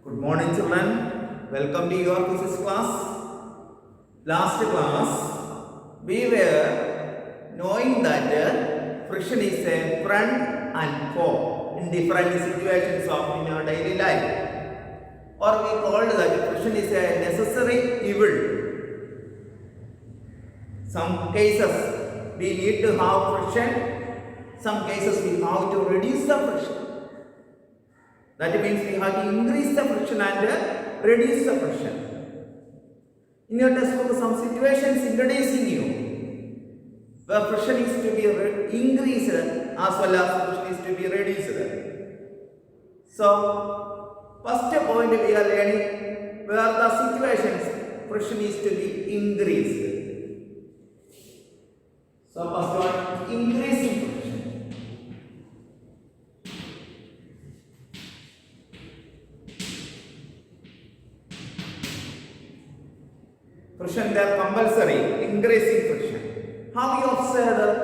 Good morning, children. Welcome to your physics class. Last class, we were knowing that friction is a friend and foe in different situations of in our daily life. Or we called that friction is a necessary evil. Some cases we need to have friction. Some cases we have to reduce the friction. That means we have to increase the friction and reduce the friction. In your textbook, some situations introducing you where friction is to be increased as well as friction is to be reduced. So, first point we are learning where the situations friction is to be increased. So, first one, increasing friction. Friction, they are compulsory, increasing friction. Have you observed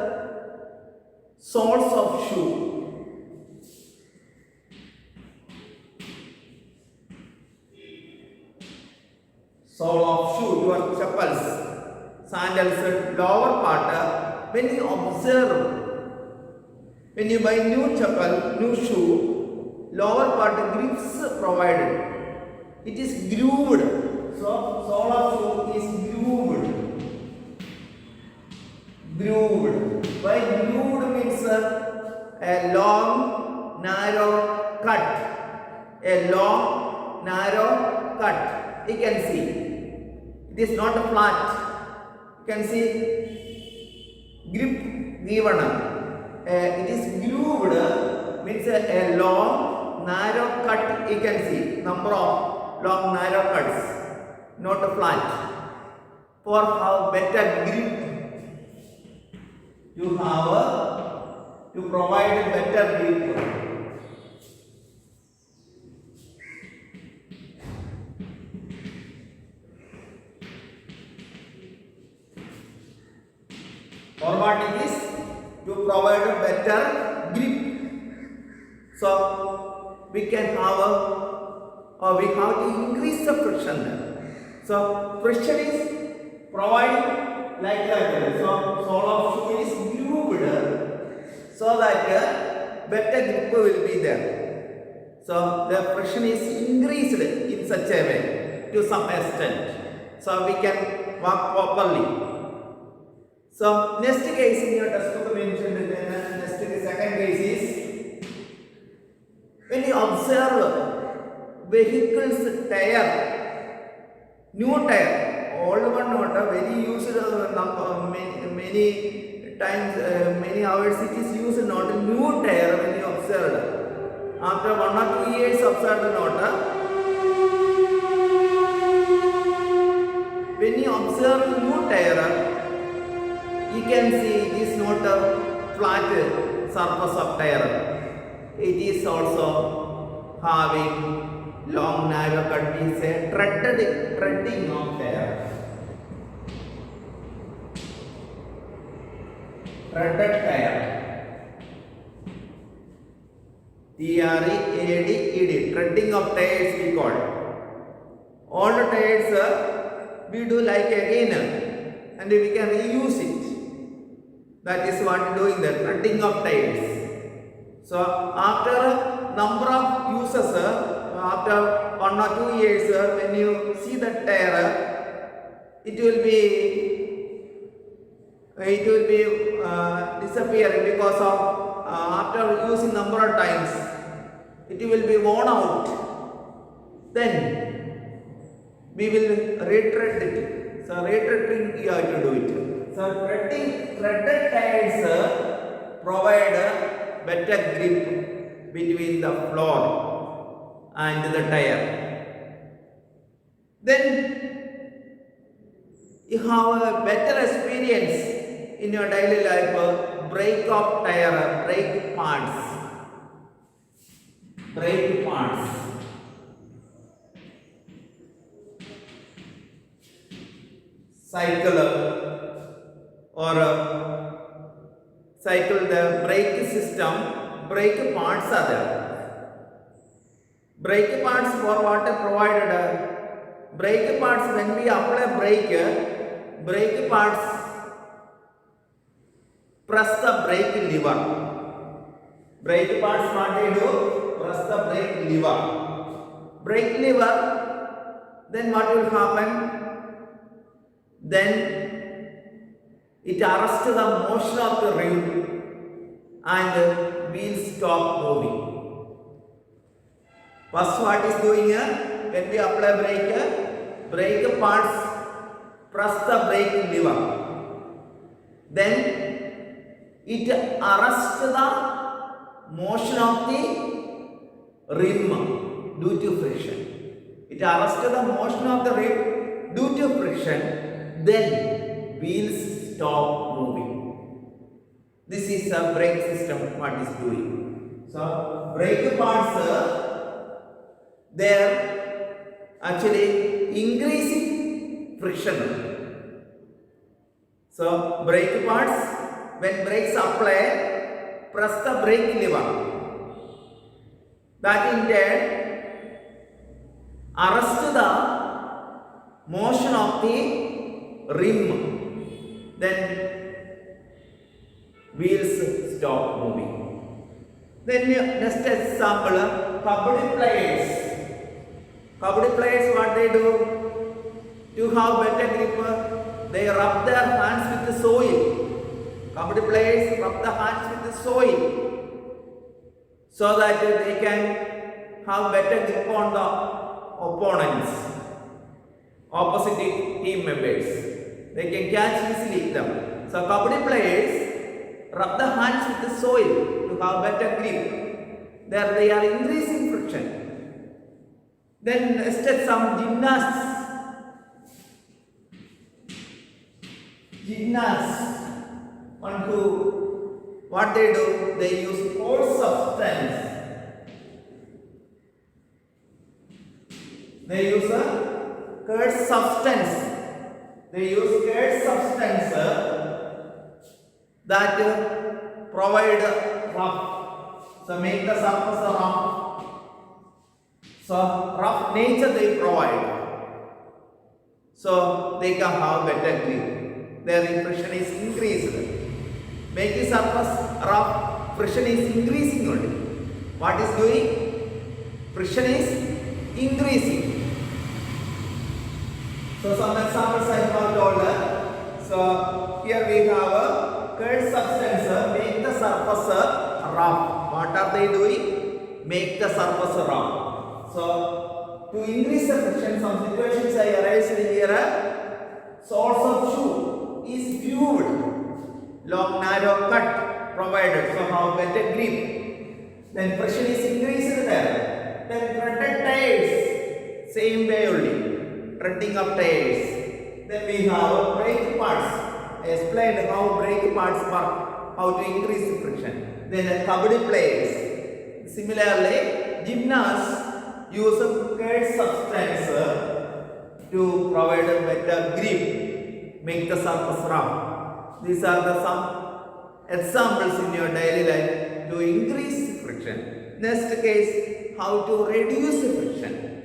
soles of shoe? Sole of shoe, your chappals, sandals, lower part. When you observe, when you buy new chappal, new shoe, lower part grips provided. It is grooved. So, sole of shoe is grooved. Grooved. Why grooved means a long, narrow cut. A long, narrow cut. You can see. It is not flat. You can see grip given. It is grooved means a long, narrow cut. You can see number of long, narrow cuts. Not flat. For have better grip, you provide better grip. For what it is, to provide a better grip. So we can have we have to increase the friction. So friction is providing like that. So sole of shoe is grooved so that better grip will be there. So the friction is increased in such a way to some extent. So we can walk properly. So next case in your textbook mentioned second case is when you observe vehicle's tire. New tire, old one not a very used many times, many hours it is used not a new tire when you observe. After 1 or 2 years observed not when you observe new tire, you can see it is not a flat surface of tire. It is also having long narrow cut means a treading of tire. Treaded tire. T-R-E-A-D-E-D. Treading of tires we call. All the tires we do like again and we can reuse it. That is what doing the treading of tires. So after number of uses after 1 or 2 years, when you see the tire, it will be disappearing because of after using number of times, it will be worn out. Then we will retread it. So retreading you have to do it. So threaded tires provide a better grip between the floor and the tire. Then you have a better experience in your daily life. Brake of tire, brake parts. Cycle the brake system, brake parts are there. Brake pads for what provided? Brake pads, when we apply brake pads press the brake lever. Brake pads what they do? Press the brake lever. Brake lever, then what will happen? Then it arrests the motion of the rim and wheels stop moving. First, what is doing here? When we apply brake pads press the brake lever. Then it arrests the motion of the rim due to friction. It arrests the motion of the rim due to friction. Then wheels stop moving. This is a brake system what is doing. So brake pads they are actually increasing friction. So brake pads, when brakes apply, press the brake lever. That in turn arrest the motion of the rim. Then wheels stop moving. Then next example, kabaddi players. Kabaddi players, what they do? To have better grip, they rub their hands with the soil. Kabaddi players rub the hands with the soil so that they can have better grip on the opponents, opposite team members. They can catch easily them. So kabaddi players rub the hands with the soil to have better grip. There they are increasing friction. Then next some gymnasts. One who, what they do? They use coarse substance. They use a coarse substance. They use coarse substance that provide rough. So make the surface rough. So rough nature they provide. So they can have better grip. Their friction is increased. Making surface rough, friction is increasing only. What is doing? Friction is increasing. So some examples I have told. So here we have a coarse substance make the surface rough. What are they doing? Make the surface rough. So to increase the friction, some situations I arise here. Soles of shoe is viewed, long narrow cut provided, so have better grip. Then friction is increased there. Then threaded tires, same way only, threading of tires. Then we have brake pads. I explained how brake pads work, how to increase the friction. Then kabaddi players, similarly gymnasts use a coarse substance to provide a better grip, make the surface rough. These are the some examples in your daily life to increase friction. Next case, how to reduce friction.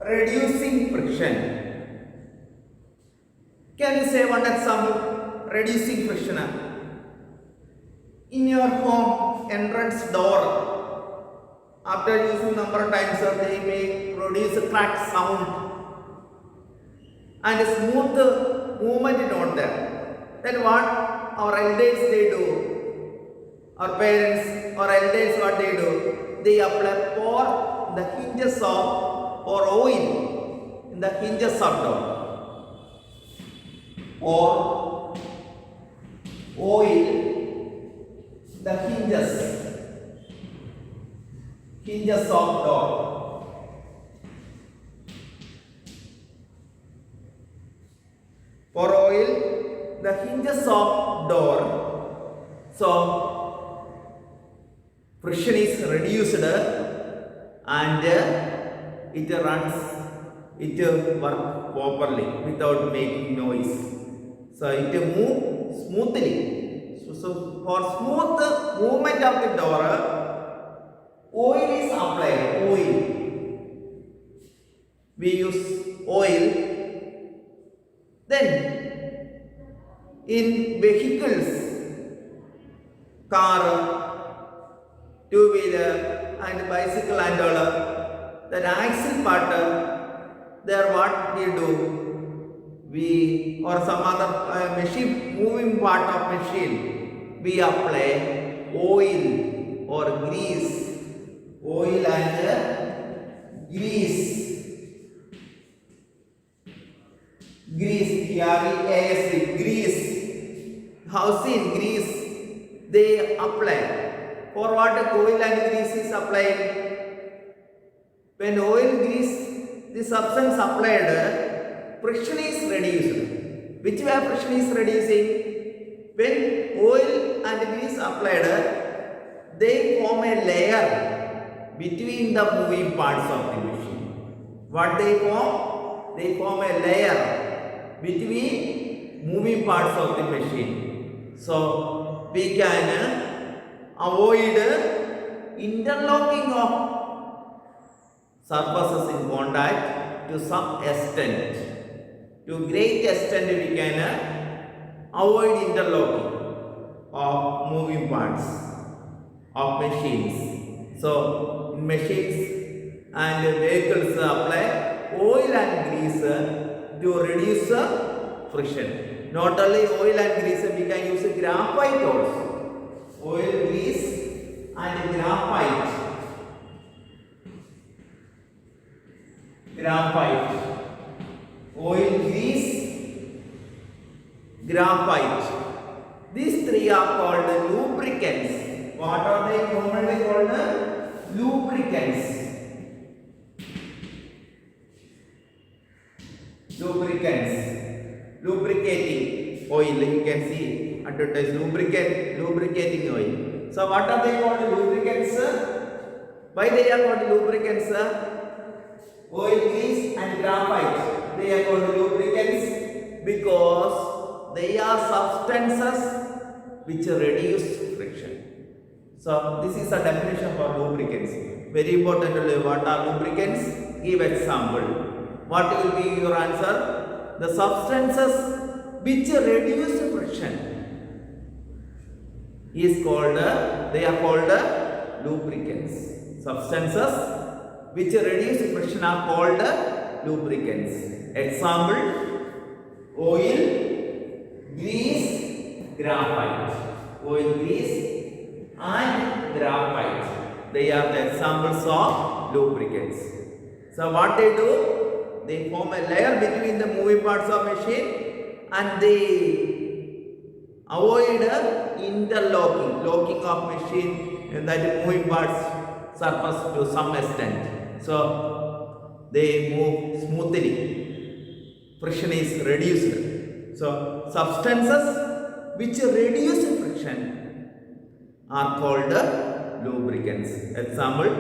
Reducing friction. Can you say one example? Reducing friction. In your home entrance door, after using number of times, they may produce a crack sound and smooth movement is not there. Then what our elders they do? Our parents or elders what they do? They apply for the hinges of or oil in the hinges of door, or oil the hinges of door. For oil the hinges of door. So friction is reduced and it runs, it works properly without making noise. So it moves smoothly. So for smooth movement of the door, oil is applied. Oil. We use oil. Then in vehicles, car, two-wheeler and bicycle and all, that axle part, there what we do, we or some other machine, moving part of machine, we apply oil or grease, oil and grease, G-R-E-A-S-E, grease, house in grease, they apply. For what oil and grease is applied? When oil, grease, the substance applied, friction is reduced. Which way friction is reducing? When oil and grease applied, they form a layer between the moving parts of the machine. What they form? They form a layer between moving parts of the machine. So we can avoid interlocking of surfaces in contact to some extent. To great extent we can avoid interlocking of moving parts of machines. So in machines and vehicles apply oil and grease to reduce friction. Not only oil and grease, we can use graphite also. Oil, grease and graphite. Graphite. Oil, grease, graphite. These three are called lubricants. What are they commonly called? Lubricants. Lubricants. Lubricating oil. You can see advertised lubricating oil. So what are they called? Lubricants. Why they are called lubricants? Oil, grease and graphite. They are called lubricants because they are substances which reduce friction. So this is a definition for lubricants. Very important. What are lubricants? Give example. What will be your answer? The substances which reduce friction is called, they are called lubricants. Substances which reduce friction are called lubricants. Example: oil, grease, graphite. Oil, grease and graphite. They are the examples of lubricants. So what they do? They form a layer between the moving parts of machine and they avoid locking of machine in that moving parts surface to some extent. So they move smoothly. Friction is reduced. So substances which reduce friction are called lubricants. Example: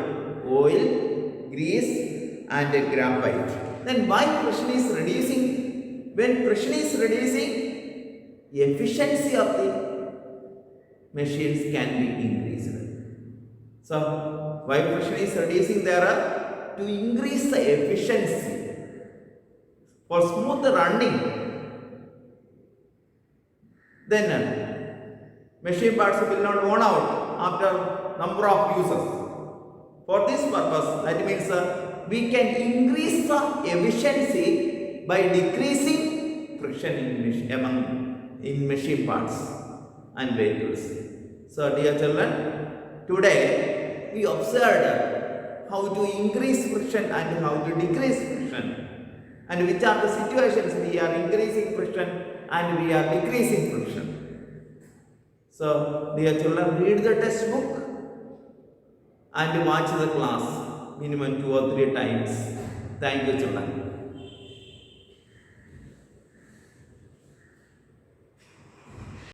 oil, grease and graphite. Then why friction is reducing? When friction is reducing, efficiency of the machines can be increased. So why friction is reducing? There are to increase the efficiency for smooth running. Then machine parts will not worn out after number of uses. For this purpose, that means we can increase the efficiency by decreasing friction in machine parts and vehicles. So dear children, today we observed how to increase friction and how to decrease friction, and which are the situations we are increasing friction and we are decreasing friction. So dear children, read the textbook and watch the class minimum 2 or 3 times. Thank you children.